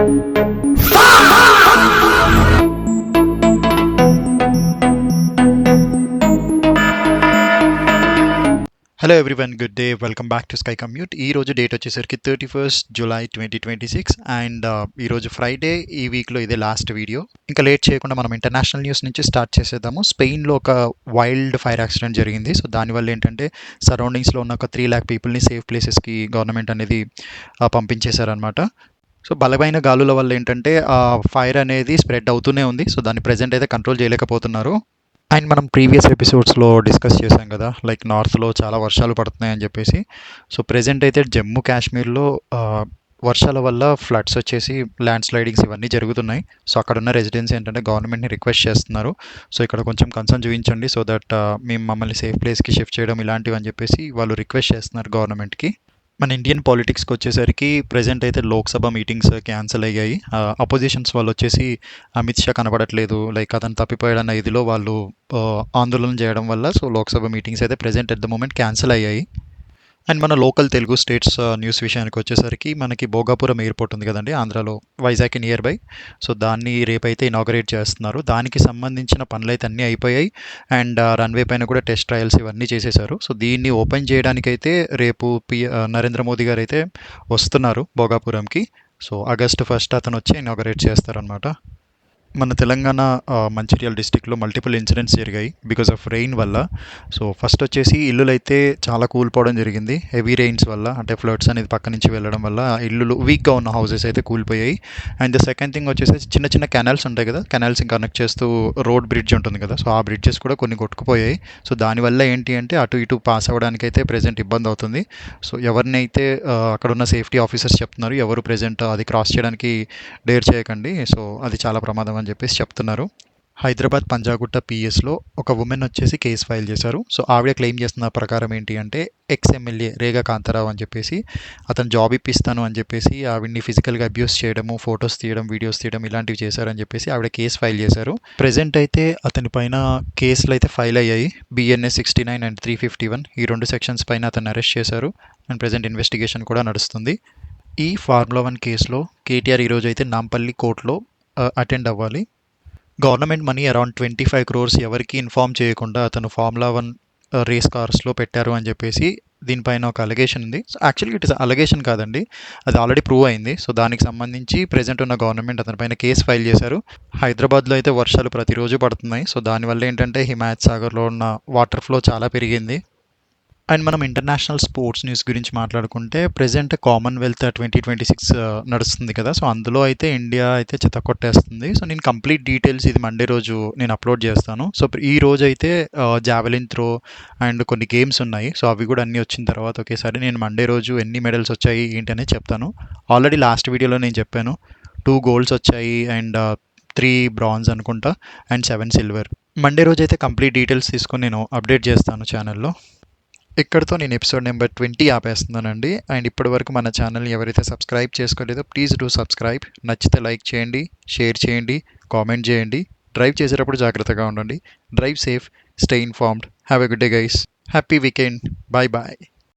Hello everyone, good day. Welcome back to sky commute. ఈ రోజు date వచ్చేసరికి 31st July 2026 and ఈరోజు Friday. ఈ వీక్లో ఇదే లాస్ట్ వీడియో. ఇంకా లేట్ చేయకుండా మనం ఇంటర్నేషనల్ న్యూస్ నుంచి స్టార్ట్ చేసేద్దాము. స్పెయిన్లో ఒక వైల్డ్ ఫైర్ యాక్సిడెంట్ జరిగింది. సో దానివల్ల ఏంటంటే సరౌండింగ్స్లో ఉన్న ఒక 3 lakh పీపుల్ని సేఫ్ ప్లేసెస్కి గవర్నమెంట్ అనేది పంపించేశారనమాట. సో బలమైన గాలుల వల్ల ఏంటంటే ఆ ఫైర్ అనేది స్ప్రెడ్ అవుతూనే ఉంది. సో దాన్ని ప్రజెంట్ అయితే కంట్రోల్ చేయలేకపోతున్నారు. అండ్ మనం ప్రీవియస్ ఎపిసోడ్స్లో డిస్కస్ చేసాం కదా, లైక్ నార్త్లో చాలా వర్షాలు పడుతున్నాయని చెప్పేసి. సో ప్రెజెంట్ అయితే జమ్మూ కాశ్మీర్లో వర్షాల వల్ల ఫ్లడ్స్ వచ్చేసి ల్యాండ్ స్లైడింగ్స్ ఇవన్నీ జరుగుతున్నాయి. సో అక్కడ ఉన్న రెసిడెన్స్ ఏంటంటే గవర్నమెంట్ని రిక్వెస్ట్ చేస్తున్నారు, సో ఇక్కడ కొంచెం కన్సర్న్ చూపించండి, సో దట్ మేము మమ్మల్ని సేఫ్ ప్లేస్కి షిఫ్ట్ చేయడం ఇలాంటివి అని చెప్పేసి వాళ్ళు రిక్వెస్ట్ చేస్తున్నారు గవర్నమెంట్కి. మన ఇండియన్ పాలిటిక్స్కి వచ్చేసరికి ప్రజెంట్ అయితే లోక్సభ మీటింగ్స్ క్యాన్సిల్ అయ్యాయి. అపోజిషన్స్ వాళ్ళు వచ్చేసి అమిత్ షా కనబడట్లేదు, లైక్ అతను తప్పిపోయాడన్న ఇదిలో వాళ్ళు ఆందోళన చేయడం వల్ల సో లోక్సభ మీటింగ్స్ అయితే present at the moment cancel అయ్యాయి. అండ్ మన లోకల్ తెలుగు స్టేట్స్ న్యూస్ విషయానికి వచ్చేసరికి మనకి భోగాపురం ఎయిర్పోర్ట్ ఉంది కదండి ఆంధ్రాలో, వైజాగ్కి నియర్ బై. సో దాన్ని రేపైతే ఇనాగరేట్ చేస్తున్నారు. దానికి సంబంధించిన పనులు అయితే అన్నీ అయిపోయాయి. అండ్ రన్వే పైన కూడా టెస్ట్ ట్రయల్స్ ఇవన్నీ చేసేశారు. సో దీన్ని ఓపెన్ చేయడానికైతే రేపు నరేంద్ర మోదీ గారు అయితే వస్తున్నారు భోగాపురంకి. సో August 1 అతను వచ్చి ఇనాగరేట్ చేస్తారనమాట. మన తెలంగాణ మంచిర్యాల డిస్టిక్లో మల్టిపుల్ ఇన్సిడెంట్స్ జరిగాయి బికాస్ ఆఫ్ రెయిన్ వల్ల. సో ఫస్ట్ వచ్చేసి ఇల్లులు అయితే చాలా కూలిపోవడం జరిగింది హెవీ రెయిన్స్ వల్ల, అంటే ఫ్లడ్స్ అనేది పక్క నుంచి వెళ్ళడం వల్ల ఇల్లులు వీక్గా ఉన్న హౌసెస్ అయితే కూలిపోయాయి. అండ్ ద సెకండ్ థింగ్ వచ్చేసి చిన్న చిన్న కెనాల్స్ ఉంటాయి కదా, కెనాల్స్ని కనెక్ట్ చేస్తూ రోడ్ బ్రిడ్జ్ ఉంటుంది కదా, సో ఆ బ్రిడ్జెస్ కూడా కొన్ని కొట్టుకుపోయాయి. సో దానివల్ల ఏంటి అంటే అటు ఇటు పాస్ అవ్వడానికి అయితే ప్రజెంట్ ఇబ్బంది అవుతుంది. సో ఎవరినైతే అక్కడ ఉన్న సేఫ్టీ ఆఫీసర్స్ చెప్తున్నారు, ఎవరు ప్రజెంట్ అది క్రాస్ చేయడానికి డేర్ చేయకండి, సో అది చాలా ప్రమాదం అని చెప్పేసి చెప్తున్నారు. హైదరాబాద్ పంజాగుట్ట పిఎస్లో ఒక ఉమెన్ వచ్చేసి కేసు ఫైల్ చేశారు. సో ఆవిడ క్లెయిమ్ చేస్తున్న ప్రకారం ఏంటి అంటే ఎక్స్ఎమ్మెల్యే రేగా కాంతారావు అని చెప్పేసి అతను జాబ్ ఇప్పిస్తాను అని చెప్పేసి ఆవిడ్ని ఫిజికల్గా అబ్యూస్ చేయడము, ఫొటోస్ తీయడం, వీడియోస్ తీయడం ఇలాంటివి చేశారని చెప్పేసి ఆవిడ కేసు ఫైల్ చేశారు. ప్రజెంట్ అయితే అతని పైన కేసులు అయితే ఫైల్ అయ్యాయి. BNS 69 అండ్ 351 ఈ 2 సెక్షన్స్ పైన అతను అరెస్ట్ చేశారు. అండ్ ప్రజెంట్ ఇన్వెస్టిగేషన్ కూడా నడుస్తుంది. ఈ ఫార్ములా 1 కేసులో కేటీఆర్ ఈరోజు అయితే నాంపల్లి కోర్టులో అటెండ్ అవ్వాలి. గవర్నమెంట్ మనీ అరౌండ్ 25 crores ఎవరికి ఇన్ఫార్మ్ చేయకుండా అతను ఫార్ములా 1 రేస్ కార్స్లో పెట్టారు అని చెప్పేసి దీనిపైన ఒక అలిగేషన్ ఉంది. So actually it is allegation కాదండి, అది ఆల్రెడీ ప్రూవ్ అయింది. సో దానికి సంబంధించి ప్రెజెంట్ ఉన్న గవర్నమెంట్ అతనిపైన కేసు ఫైల్ చేశారు. హైదరాబాద్లో అయితే వర్షాలు ప్రతిరోజు పడుతున్నాయి. సో దానివల్ల ఏంటంటే హిమాయత్ సాగర్లో ఉన్న వాటర్ ఫ్లో చాలా పెరిగింది. అండ్ మనం ఇంటర్నేషనల్ స్పోర్ట్స్ న్యూస్ గురించి మాట్లాడుకుంటే ప్రజెంట్ కామన్వెల్త్ 2026 నడుస్తుంది కదా, సో అందులో అయితే ఇండియా అయితే కొట్టేస్తుంది. సో నేను కంప్లీట్ డీటెయిల్స్ ఇది మండే రోజు నేను అప్లోడ్ చేస్తాను. సో ఈ రోజు అయితే జావెలిన్ త్రో అండ్ కొన్ని గేమ్స్ ఉన్నాయి. సో అవి కూడా అన్నీ వచ్చిన తర్వాత ఒకేసారి నేను మండే రోజు ఎన్ని మెడల్స్ వచ్చాయి ఏంటి అనేది చెప్తాను. ఆల్రెడీ లాస్ట్ వీడియోలో నేను చెప్పాను 2 golds వచ్చాయి అండ్ 3 bronze అనుకుంటా అండ్ 7 silver. మండే రోజు అయితే కంప్లీట్ డీటెయిల్స్ తీసుకొని నేను అప్డేట్ చేస్తాను ఛానల్లో. ఇక్కడితో నేను ఎపిసోడ్ నెంబర్ 20 ఆపేస్తున్నానండి. అండ్ ఇప్పటి వరకు మన ఛానల్ని ఎవరైతే సబ్స్క్రైబ్ చేసుకోలేదో ప్లీజ్ డూ సబ్స్క్రైబ్. నచ్చితే లైక్ చేయండి, షేర్ చేయండి, కామెంట్ చేయండి. డ్రైవ్ చేసేటప్పుడు జాగ్రత్తగా ఉండండి. Drive safe, stay informed. Have a good day guys. Happy weekend. Bye bye.